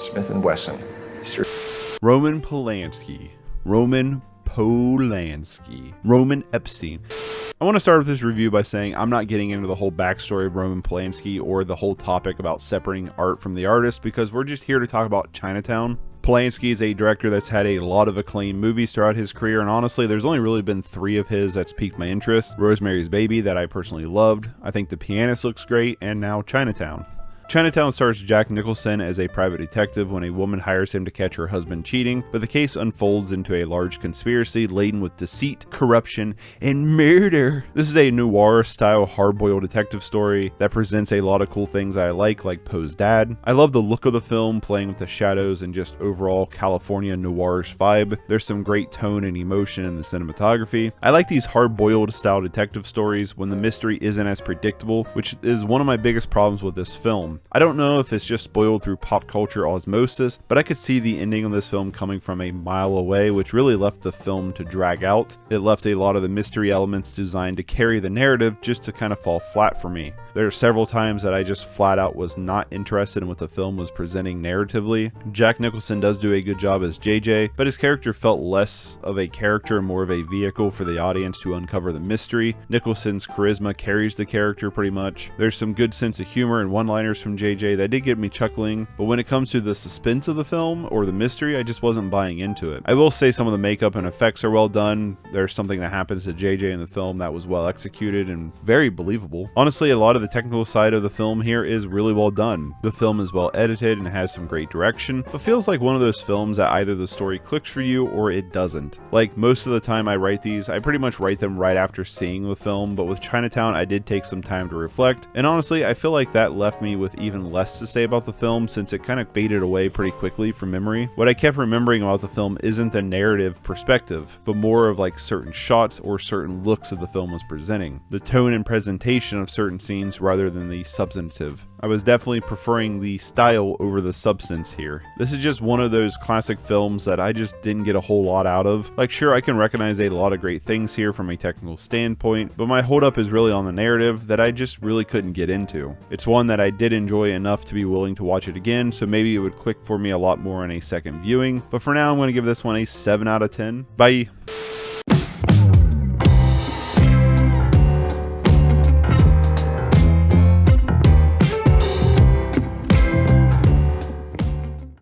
Smith & Wesson. Roman Polanski. Roman Epstein. I want to start with this review by saying I'm not getting into the whole backstory of Roman Polanski or the whole topic about separating art from the artist, because we're just here to talk about Chinatown. Polanski is a director that's had a lot of acclaimed movies throughout his career, and honestly, there's only really been 3 of his that's piqued my interest. Rosemary's Baby, that I personally loved, I think The Pianist looks great, and now Chinatown. Chinatown stars Jack Nicholson as a private detective when a woman hires him to catch her husband cheating, but the case unfolds into a large conspiracy laden with deceit, corruption, and murder. This is a noir-style hard-boiled detective story that presents a lot of cool things I like Poe's dad. I love the look of the film, playing with the shadows and just overall California noirish vibe. There's some great tone and emotion in the cinematography. I like these hard-boiled style detective stories when the mystery isn't as predictable, which is one of my biggest problems with this film. I don't know if it's just spoiled through pop culture osmosis, but I could see the ending of this film coming from a mile away, which really left the film to drag out. It left a lot of the mystery elements designed to carry the narrative just to kind of fall flat for me. There are several times that I just flat out was not interested in what the film was presenting narratively. Jack Nicholson does do a good job as JJ, but his character felt less of a character and more of a vehicle for the audience to uncover the mystery. Nicholson's charisma carries the character pretty much. There's some good sense of humor and one-liners from JJ that did get me chuckling, but when it comes to the suspense of the film or the mystery, I just wasn't buying into it. I will say some of the makeup and effects are well done. There's something that happens to JJ in the film that was well executed and very believable. Honestly, a lot of the technical side of the film here is really well done. The film is well edited and has some great direction, but feels like one of those films that either the story clicks for you or it doesn't. Like most of the time I write these, I pretty much write them right after seeing the film, but with Chinatown I did take some time to reflect, and honestly I feel like that left me with even less to say about the film since it kind of faded away pretty quickly from memory. What I kept remembering about the film isn't the narrative perspective, but more of like certain shots or certain looks that the film was presenting. The tone and presentation of certain scenes rather than the substantive. I was definitely preferring the style over the substance here. This is just one of those classic films that I just didn't get a whole lot out of. Like sure, I can recognize a lot of great things here from a technical standpoint, but my holdup is really on the narrative that I just really couldn't get into. It's one that I did enjoy enough to be willing to watch it again, so maybe it would click for me a lot more in a second viewing, but for now I'm going to give this one a 7 out of 10. Bye!